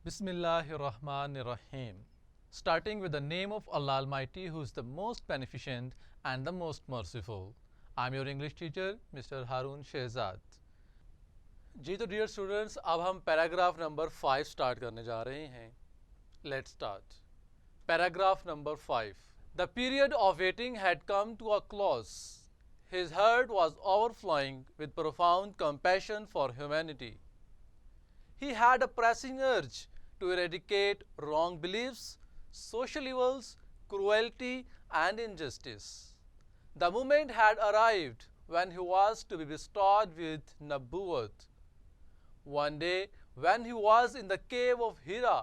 Bismillahirrahmanirrahim. Starting with the name of Allah Almighty, who is the most beneficent and the most merciful. I am your English teacher, Mr. Haroon Shahzad. जी तो dear students, अब हम paragraph number 5 start करने जा रहे हैं. Let's start. Paragraph number 5. The period of waiting had come to a close. His heart was overflowing with profound compassion for humanity. He had a pressing urge to eradicate wrong beliefs, social evils, cruelty, and injustice. The moment had arrived when he was to be bestowed with Nabuwwat. One day, when he was in the cave of Hira,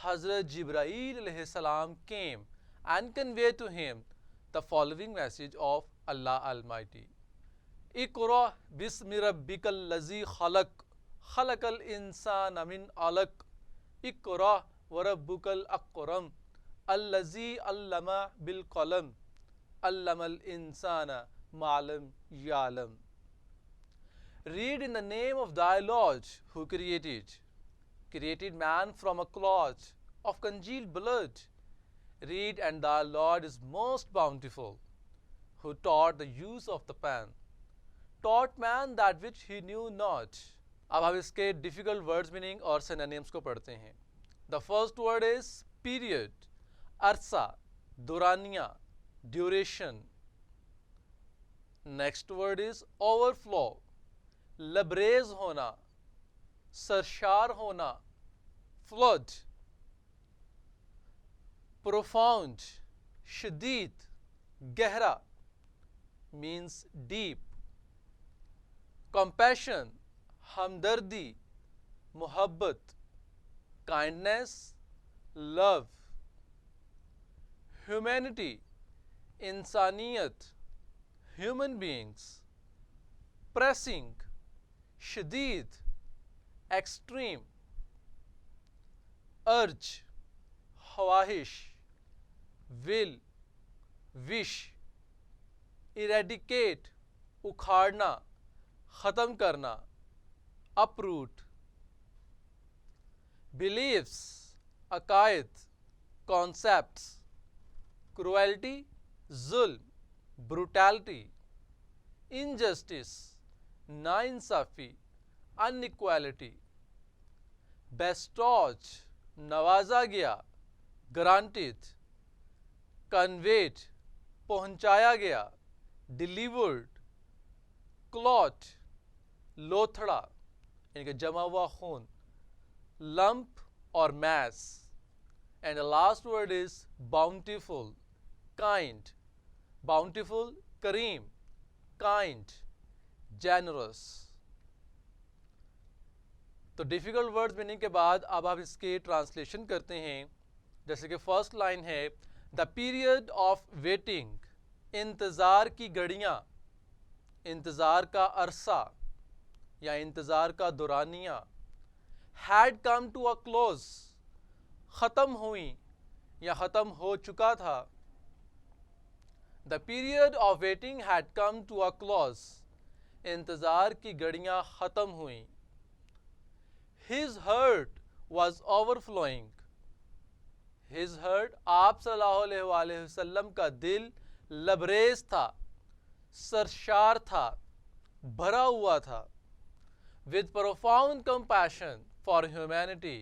Hazrat Jibreel alayhi salam came and conveyed to him the following message of Allah Almighty. Iqra bismi rabbikal lazi khalaq, khalaqal insana min alaq. Iqra व रब्बुकल Akram अल्लज़ी अल्लमा bill क़लम अल्लमल इंसाना मा lump यअलम. Read in the name of thy Lord who created man from a clot of congealed blood. Read, and thy Lord is most bountiful, who taught the use of the pen, taught man that which he knew not. अब हम इसके difficult words meaning और synonyms को पढ़ते हैं. The first word is period, अरसा, दौरानिया, duration. Next word is overflow, लबरेज होना, सरशार होना, फ्लड. प्रोफाउंड, शदीद, गहरा, मीन्स डीप. कंपैशन, हमदर्दी, मोहब्बत. Kindness, love. ह्यूमैनिटी, इंसानियत, ह्यूमन बीइंग्स. प्रेसिंग, शदीद, एक्सट्रीम. अर्ज, ख्वाहिश, विल, विश. इरेडिकेट, उखाड़ना, ख़त्म करना, uproot. Beliefs, अकायद, concepts. Cruelty, जुल्म, brutality. Injustice, नाइंसाफ़ी, inequality. Bestowed, नवाजा गया, granted. Conveyed, पहुंचाया गया, delivered. Clot, लोथड़ा यानी कि जमा हुआ खून. लंप और mass. And the last word is bountiful, kind. Bountiful, करीम. Kind, generous. तो डिफ़िकल्ट वर्ड्स मीनिंग के बाद अब आप इसके ट्रांसलेशन करते हैं. जैसे कि फर्स्ट लाइन है, द पीरियड ऑफ वेटिंग, इंतज़ार की घड़ियाँ, इंतज़ार का अरसा या इंतज़ार का दौरानिया. Had come to a close, ख़त्म हुई या ख़त्म हो चुका था. The period of waiting had come to a close, इंतज़ार की घड़ियाँ ख़त्म हुई. His heart was overflowing. His heart, आप सल्लल्लाहु अलैहि वसल्लम का दिल लबरेज था, सरशार था, भरा हुआ था. With profound compassion for humanity,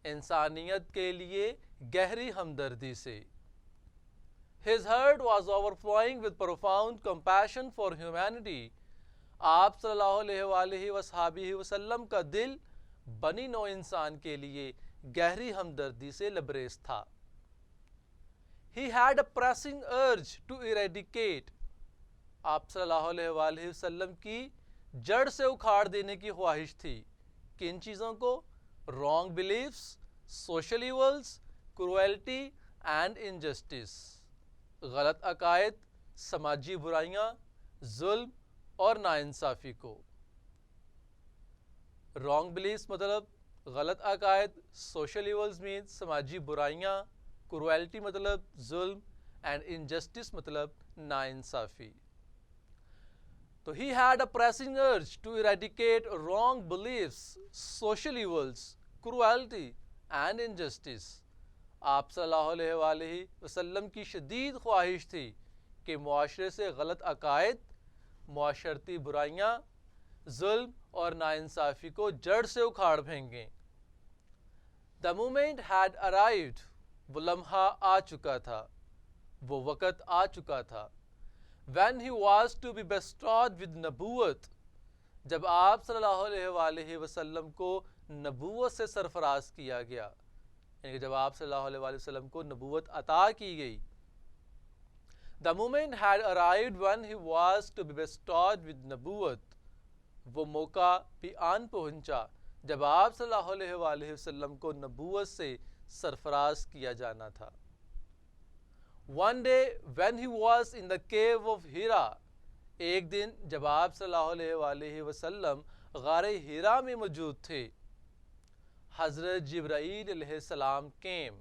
इंसानियत के लिए गहरी हमदर्दी से. His heart was overflowing with profound compassion for humanity. आप सल्लल्लाहु अलैहि वसल्लम का दिल बनी नौ इंसान के लिए गहरी हमदर्दी से लबरेज था. He had a pressing urge to eradicate. आप सल्लल्लाहु अलैहि वसल्लम की जड़ से उखाड़ देने की ख्वाहिश थी. किन चीज़ों को? Wrong beliefs, social evils, cruelty and injustice. गलत अकायद, समाजी बुराइयाँ, जुल्म और नाइंसाफ़ी को. रॉन्ग बिलीफ्स मतलब गलत अकायद, सोशल इवल्स मीन समाजी बुराइयाँ, क्रुएल्टी मतलब जुल्म एंड इनजस्टिस मतलब नाइंसाफ़ी. So he had a pressing urge to eradicate wrong beliefs, social evils, cruelty and injustice. आप सल्लल्लाहु अलैहि वसल्लम की शदीद ख्वाहिश थी कि मुआशरे से गलत अकायद, मुआशरती बुराइयाँ, जुल्म और नाइंसाफ़ी को जड़ से उखाड़ फेंकें। द मोमेंट हैड अराइव्ड, वो लम्हा आ चुका था, वो वक़्त आ चुका था। When he was to be bestowed with नबूवत, जब आप सल्लल्लाहु अलैहि वसल्लम को नबूवत से सरफराज किया गया, यानी कि जब आप सल्लल्लाहु अलैहि वसल्लम को नबूवत अता की गई। The moment had arrived when he was to be bestowed with नबूवत, वो मौका भी आन पहुंचा जब आप सल्लल्लाहु अलैहि वसल्लम को नबूवत से सरफराज किया जाना था। One day when he was in the cave of Hira, एक दिन जब आप सल्लल्लाहु अलैहि वसल्लम गारे हिरा में मौजूद थे, हज़रत जिब्राईल अलैहिस्सलाम came,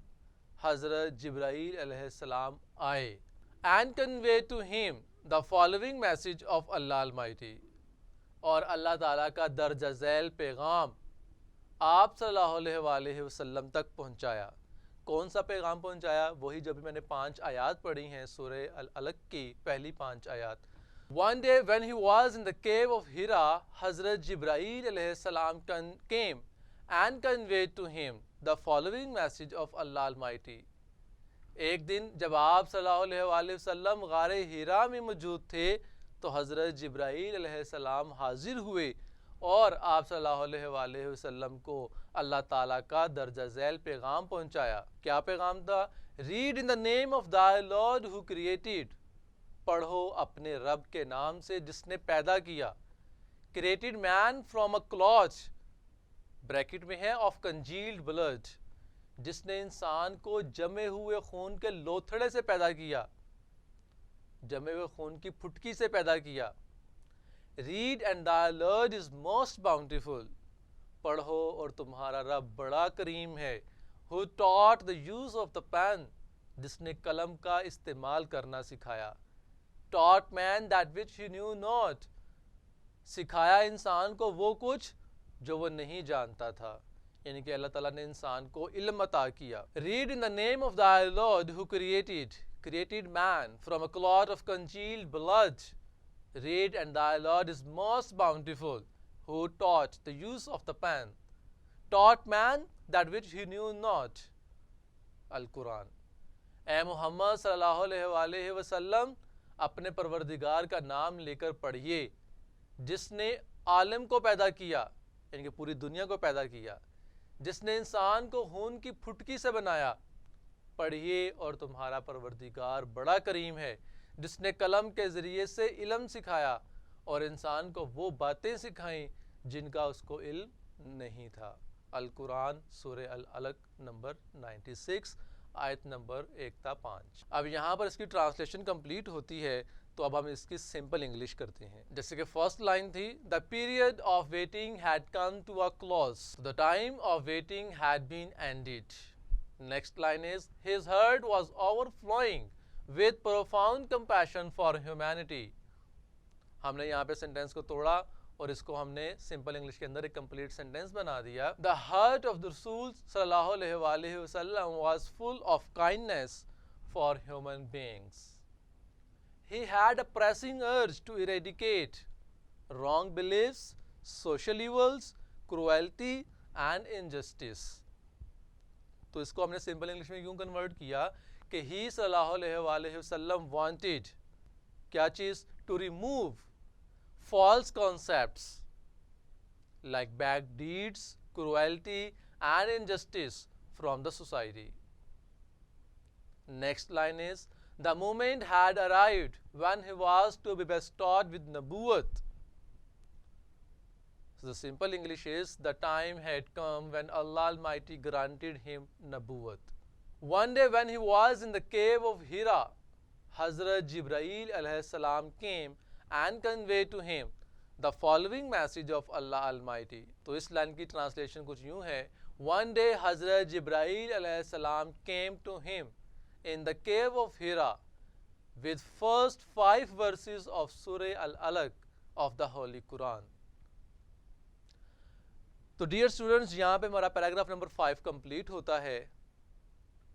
हज़रत जिब्राईल अलैहिस्सलाम आए, and convey to him the following message of Allah Almighty, और अल्लाह ताला का दर्जा झैल पैगाम आप सल्लल्लाहु अलैहि वसल्लम तक पहुंचाया। कौन सा पैगाम पहुंचाया? वही जो भी मैंने 5 आयात पढ़ी हैं सूरह अल-अलक की पहली 5 आयात। One day when he was in the cave of Hira, Hazrat Jibreel alayhi salam came and conveyed to him the following message of Allah Almighty. एक दिन जब आप सल्लल्लाहु अलैहि वसल्लम गारे हिरा में मौजूद थे तो हज़रत जिब्राईल अलैहिस्सलाम हाजिर हुए और आप सल्लल्लाहु अलैहि वसल्लम को अल्लाह ताला का दर्जा झैल पैगाम पहुंचाया। क्या पैगाम था? Read in the name of thy lord who created, पढ़ो अपने रब के नाम से जिसने पैदा किया। Created man from a cloth, bracket में है, ऑफ कंजील्ड ब्लड, जिसने इंसान को जमे हुए खून के लोथड़े से पैदा किया, जमे हुए खून की फुटकी से पैदा किया। Read and thy lord is most bountiful, पढ़ो और तुम्हारा रब बड़ा करीम है। Who taught the use of the pen, जिसने कलम का इस्तेमाल करना सिखाया। Taught man that which he knew not, सिखाया इंसान को वो कुछ जो वो नहीं जानता था, यानी कि अल्लाह ताला ने इंसान को इल्म अता किया। Read in the name of thy lord who created man from a cloth of congealed blood. Read and thy lord is most bountiful who taught the use of the pen, taught man that which he knew not. अल-कुरान। ए मोहम्मद सल्लल्लाहु अलैहि वसल्लम, अपने परवरदिगार का नाम लेकर पढ़िए जिसने आलम को पैदा किया, यानी कि पूरी दुनिया को पैदा किया, जिसने इंसान को खून की फुटकी से बनाया। पढ़िए और तुम्हारा परवरदिगार बड़ा करीम है, जिसने कलम के ज़रिए से इल्म सिखाया और इंसान को वो बातें सिखाईं जिनका उसको इल्म नहीं था। अल-कुरान सूरह अल-अलक नंबर 96 आयत नंबर 1-5। अब यहाँ पर इसकी ट्रांसलेशन कंप्लीट होती है, तो अब हम इसकी सिंपल इंग्लिश करते हैं। जैसे कि फर्स्ट लाइन थी, the period of waiting had come to a close, the time of waiting had been ended. Next line is, his heart was overflowing with profound compassion for humanity. हमने यहाँ पे sentence को तोड़ा और इसको हमने simple English के अंदर एक कंप्लीट सेंटेंस बना दिया। द हार्ट ऑफ द रसूल सल्लल्लाहु अलैहि वसल्लम was full of kindness for human beings. He had a pressing urge to eradicate wrong beliefs, social evils, cruelty and injustice. तो इसको हमने सिंपल इंग्लिश में यूं कन्वर्ट किया कि ही सल्लल्लाहु अलैहि वसल्लम वांटेड, क्या चीज? To remove false concepts like bad deeds, cruelty and injustice from the society. Next line is, the moment had arrived when he was to be bestowed with nabuwat. So the simple English is, the time had come when Allah Almighty granted him nabuwat. One day when he was in the cave of Hira, Hazrat Jibreel alayhi salam came and convey to him the following message of Allah Almighty. तो इस line की translation कुछ यूं है, One day Hazrat Jibreel alayhi salam came to him in the cave of Hira with first 5 verses of Surah Al-Alaq of the Holy Quran. तो dear students, यहाँ पे हमारा पैराग्राफ नंबर 5 कंप्लीट होता है।